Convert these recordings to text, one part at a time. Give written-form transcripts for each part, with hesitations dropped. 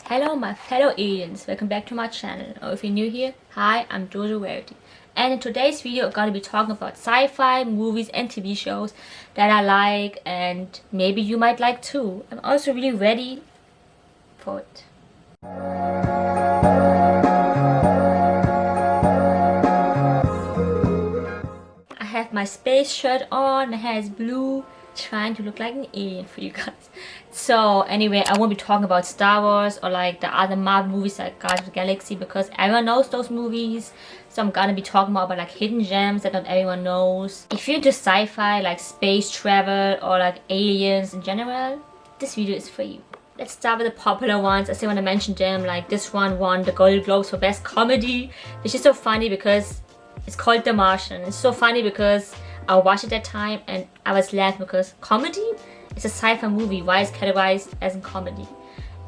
Hello my fellow aliens, welcome back to my channel, or if you're new here, hi, I'm Jojo Verity. And in today's video I'm going to be talking about sci-fi movies and TV shows that I like and maybe you might like too. I'm also really ready for it. I have my space shirt on, my hair is blue, trying to look like an alien for you guys. So anyway, I won't be talking about Star Wars or like the other Marvel movies like Guardians of the Galaxy because everyone knows those movies. So I'm gonna be talking more about like hidden gems that not everyone knows. If you're into sci-fi like space travel or like aliens in general, this video is for you. Let's start with the popular ones. I still want to mention them. Like this one won the Golden Globes for Best Comedy, which is so funny because it's called The Martian. It's so funny because I watched it that time and I was laughing because comedy? It's a sci-fi movie. Why is it categorized as a comedy?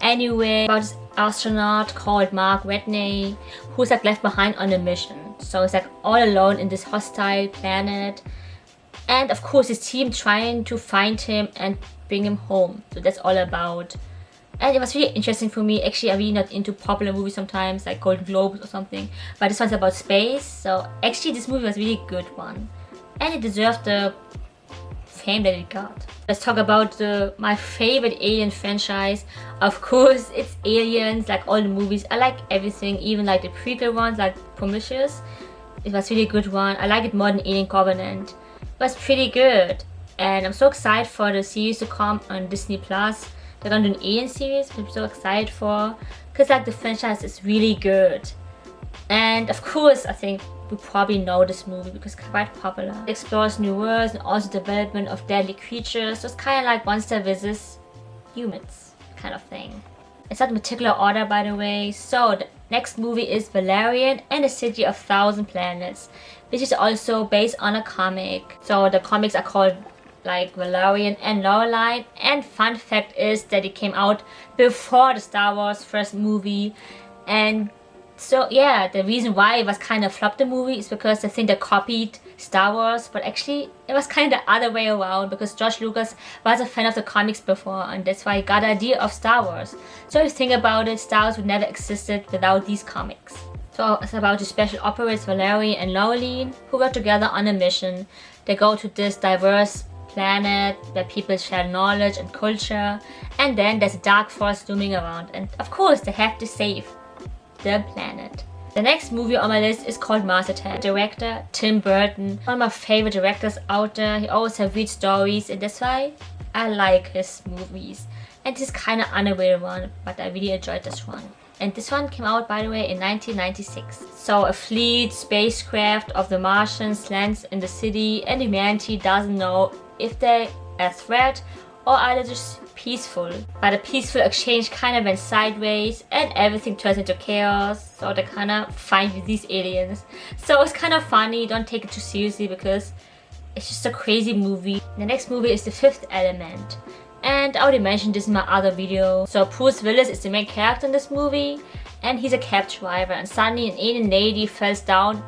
Anyway, about this astronaut called Mark Watney who's like left behind on a mission. So it's like all alone in this hostile planet. And of course his team trying to find him and bring him home. So that's all about. And it was really interesting for me. Actually, I'm really not into popular movies sometimes, like Golden Globes or something. But this one's about space. So actually this movie was a really good one. And it deserved the fame that it got. Let's talk about my favorite alien franchise. Of course, it's Aliens, like all the movies. I like everything, even like the prequel ones, like Prometheus. It was really a good one. I like it more than Alien Covenant. It was pretty good. And I'm so excited for the series to come on Disney Plus. They're gonna do an Alien series, which I'm so excited for. Because like the franchise is really good. And of course, I think we probably know this movie because it's quite popular. It explores new worlds and also development of deadly creatures. So it's kind of like monster versus humans kind of thing. It's not in particular order, by the way. So the next movie is Valerian and the City of Thousand Planets, which is also based on a comic. So the comics are called like Valerian and Laureline. And fun fact is that it came out before the Star Wars first movie. And so yeah, the reason why it was kind of flopped the movie is because I think they copied Star Wars, but actually it was kind of the other way around because George Lucas was a fan of the comics before and that's why he got the idea of Star Wars. So if you think about it, Star Wars would never existed without these comics. So it's about the special operatives Valerian and Laureline who work together on a mission. They go to this diverse planet where people share knowledge and culture, and then there's a dark force looming around and of course they have to save the planet. The next movie on my list is called Mars Attack. Director Tim Burton, one of my favorite directors out there. He always has great stories and that's why I like his movies. And this is kind of unaware one, but I really enjoyed this one. And this one came out, by the way, in 1996. So a fleet spacecraft of the Martians lands in the city and humanity doesn't know if they're a threat or are they just peaceful. But a peaceful exchange kind of went sideways and everything turns into chaos. So they kind of fight with these aliens. So it's kind of funny, don't take it too seriously because it's just a crazy movie. The next movie is The Fifth Element. And I already mentioned this in my other video. So Bruce Willis is the main character in this movie and he's a cab driver and suddenly an alien lady falls down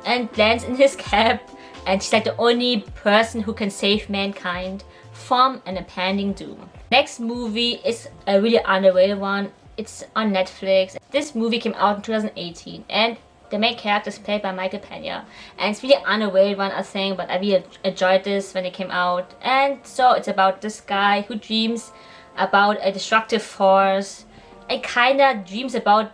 and lands in his cab and she's like the only person who can save mankind from an impending doom. Next movie is a really underrated one. It's on Netflix. This movie came out in 2018 and the main character is played by Michael Pena. And it's really underrated one, I think, but I really enjoyed this when it came out. And so it's about this guy who dreams about a destructive force and kinda dreams about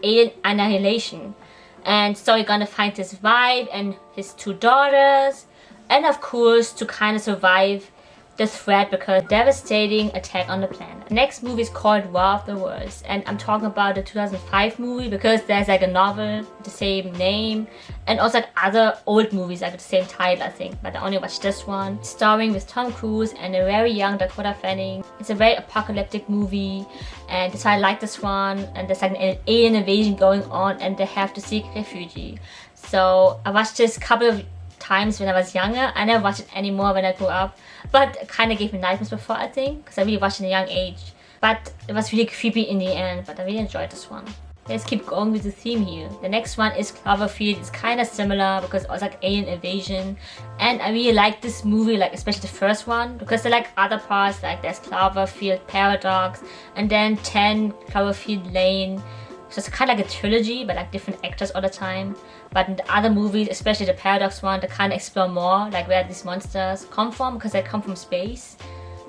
alien annihilation. And so he's gonna find his wife and his two daughters and of course to kind of survive the threat because devastating attack on the planet. Next movie is called War of the Worlds and I'm talking about the 2005 movie because there's like a novel with the same name and also like other old movies like with the same title I think, but I only watched this one. Starring with Tom Cruise and a very young Dakota Fanning. It's a very apocalyptic movie and that's why I like this one. And there's like an alien invasion going on and they have to seek refuge. So I watched this a couple of times when I was younger. I never watched it anymore when I grew up, but it kind of gave me nightmares before I think because I really watched it at a young age. But it was really creepy in the end, but I really enjoyed this one. Let's keep going with the theme here. The next one is Cloverfield. It's kind of similar because it's like alien invasion, and I really like this movie, like especially the first one, because there are like other parts, like there's Cloverfield Paradox and then 10 Cloverfield Lane. So it's kind of like a trilogy, but like different actors all the time. But in the other movies, especially the Paradox one, they kind of explore more like where these monsters come from, because they come from space.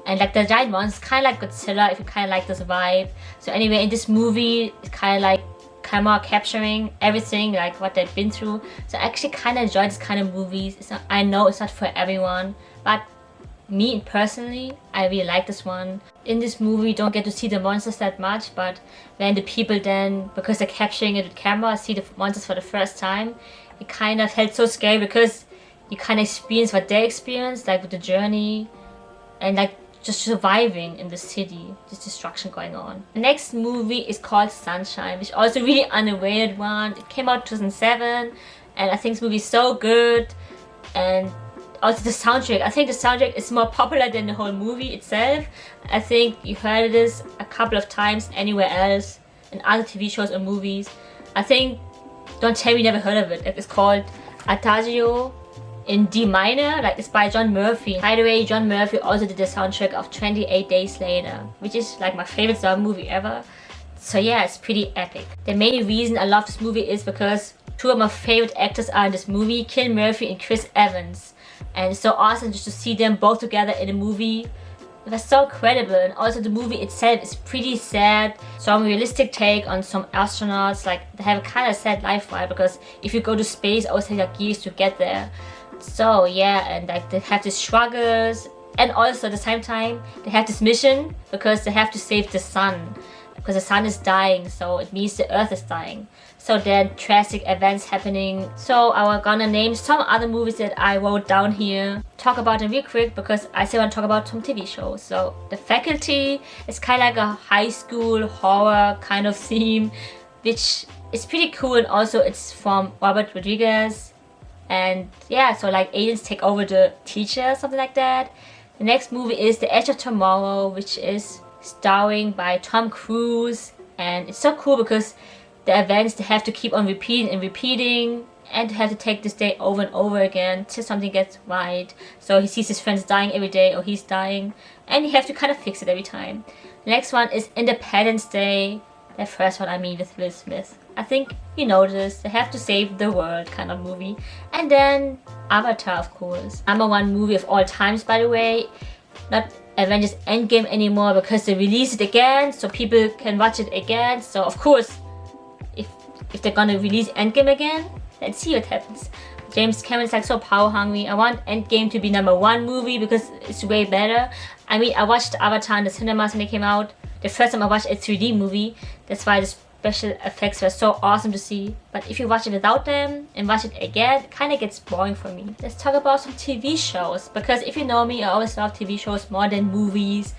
And like the giant ones, kind of like Godzilla, if you kind of like this vibe. So anyway, in this movie, it's kind of like camera capturing everything, like what they've been through. So I actually kind of enjoy this kind of movies. I know it's not for everyone, but me personally, I really like this one. In this movie, you don't get to see the monsters that much, but when the people then, because they're capturing it with camera, see the monsters for the first time, it kind of felt so scary because you kind of experience what they experienced, like with the journey and like just surviving in the city, this destruction going on. The next movie is called Sunshine, which is also a really underrated one. It came out 2007, and I think this movie is so good. And also the soundtrack. I think the soundtrack is more popular than the whole movie itself. I think you heard this a couple of times anywhere else, in other TV shows or movies. I think, don't tell me you never heard of it. It's called Adagio in D minor, like it's by John Murphy. By the way, John Murphy also did the soundtrack of 28 Days Later, which is like my favorite zombie movie ever. So yeah, it's pretty epic. The main reason I love this movie is because two of my favorite actors are in this movie, Cillian Murphy and Chris Evans. And it's so awesome just to see them both together in a movie. It was so incredible, and also the movie itself is pretty sad. Some realistic take on some astronauts, like they have a kind of sad life vibe, because if you go to space, it always takes like years to get there. So yeah, and like they have these struggles, and also at the same time they have this mission because they have to save the sun, because the sun is dying, so it means the earth is dying. So there are tragic events happening. So I'm gonna name some other movies that I wrote down here, talk about them real quick, because I still want to talk about some TV shows. So The Faculty is kind of like a high school horror kind of theme, which is pretty cool, and also it's from Robert Rodriguez. And yeah, so like aliens take over the teacher, something like that. The next movie is The Edge of Tomorrow, which is starring by Tom Cruise. And it's so cool because the events, they have to keep on repeating and repeating, and they have to take this day over and over again till something gets right. So he sees his friends dying every day, or he's dying, and you have to kind of fix it every time. The next one is Independence Day. The first one, I mean, with Will Smith. I think you know this. They have to save the world kind of movie. And then Avatar, of course. Number one movie of all times, by the way. Not Avengers Endgame anymore, because they release it again, so people can watch it again. So of course, if they're gonna release Endgame again, let's see what happens. James Cameron's like so power hungry. I want Endgame to be number one movie because it's way better. I mean, I watched Avatar in the cinemas when they came out. The first time I watched a 3D movie. That's why the special effects were so awesome to see. But if you watch it without them and watch it again, it kind of gets boring for me. Let's talk about some TV shows, because if you know me, I always love TV shows more than movies.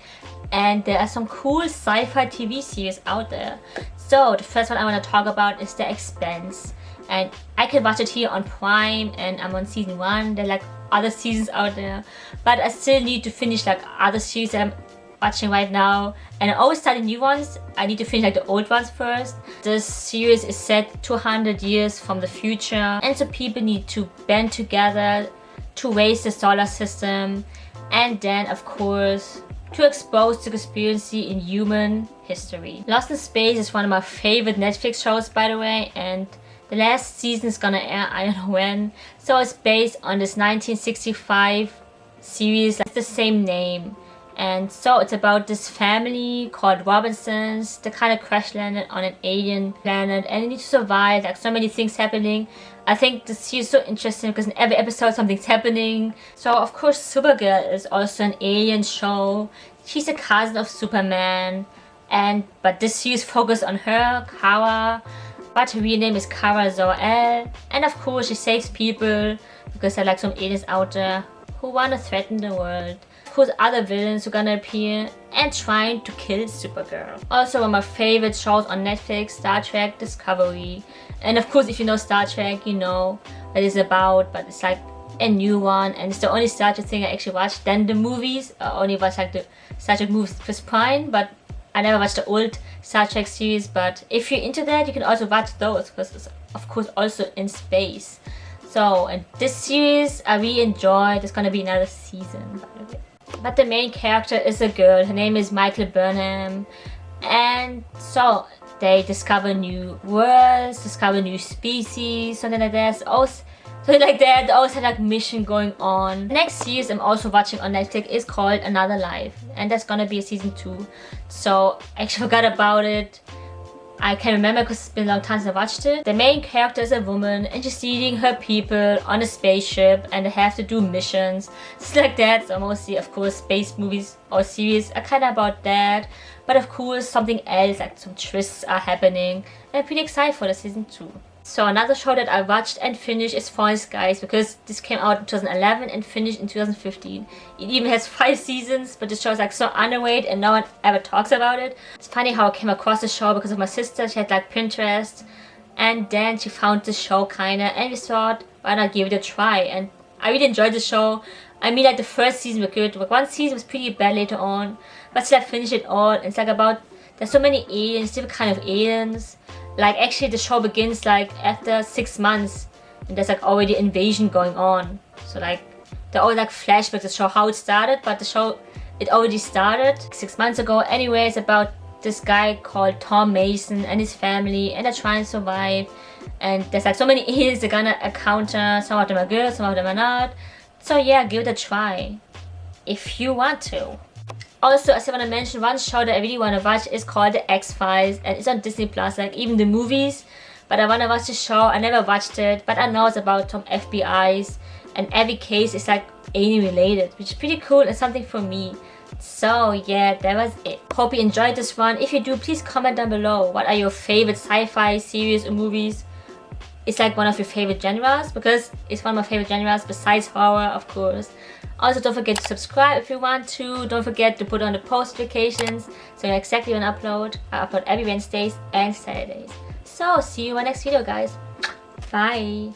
And there are some cool sci-fi TV series out there. So the first one I want to talk about is The Expanse. And I can watch it here on Prime, and I'm on season 1. There are like other seasons out there, but I still need to finish like other series that I'm watching right now, and I always start new ones. I need to finish like the old ones first. This series is set 200 years from the future, and so people need to band together to raise the solar system, and then of course to expose the conspiracy in human history. Lost in Space is one of my favorite Netflix shows, by the way, and the last season is gonna air, I don't know when. So it's based on this 1965 series, like the same name. And so it's about this family called Robinsons. They kind of crash landed on an alien planet and they need to survive, like so many things happening. I think the series is so interesting because in every episode something's happening. So of course Supergirl is also an alien show. She's a cousin of Superman, but this series focuses on her, Kara, but her real name is Kara Zor-El. And of course she saves people because there are like some aliens out there who want to threaten the world. Of course other villains who are gonna appear and trying to kill Supergirl. Also one of my favorite shows on Netflix, Star Trek Discovery. And of course if you know Star Trek, you know what it's about, but it's like a new one, and it's the only Star Trek thing I actually watched. Then the movies, I only watched like the Star Trek movies with Prime, but I never watched the old Star Trek series, but if you're into that, you can also watch those because it's of course also in space. So, and this series I really enjoyed. There's gonna be another season, by the way. But the main character is a girl. Her name is Michael Burnham, and so they discover new worlds, discover new species, something like that. Something like that. They always had like mission going on. The next series I'm also watching on Netflix is called Another Life, and that's gonna be a season 2. So I actually forgot about it. I can't remember because it's been a long time since I watched it. The main character is a woman and she's leading her people on a spaceship and they have to do missions. It's like that. So mostly, of course, space movies or series are kind of about that. But of course, something else, like some twists are happening. And I'm pretty excited for the season 2. So another show that I watched and finished is Fallen Skies, because this came out in 2011 and finished in 2015. It even has 5 seasons, but the show is like so underrated and no one ever talks about it. It's funny how I came across the show because of my sister. She had like Pinterest and then she found the show kinda and we thought, why not give it a try? And I really enjoyed the show. I mean, like the first season was good, but one season was pretty bad later on. But still I finished it all. It's like about, there's so many aliens, different kind of aliens. Like actually the show begins like after 6 months and there's like already invasion going on. So like there are all like flashbacks to show how it started, but the show, it already started 6 months ago. Anyway, it's about this guy called Tom Mason and his family, and they're trying to survive. And there's like so many aliens they're gonna encounter. Some of them are good, some of them are not. So yeah, give it a try if you want to. Also, I still want to mention one show that I really want to watch is called The X-Files, and it's on Disney Plus, like even the movies. But I want to watch the show. I never watched it, but I know it's about some FBI's, and every case is like alien related, which is pretty cool and something for me. So yeah, that was it. Hope you enjoyed this one. If you do, please comment down below. What are your favorite sci-fi series or movies? It's like one of your favorite genres, because it's one of my favorite genres besides horror, of course. Also, don't forget to subscribe if you want to. Don't forget to put on the post notifications so you know exactly when I upload. I upload every Wednesdays and Saturdays. So, see you in my next video, guys. Bye.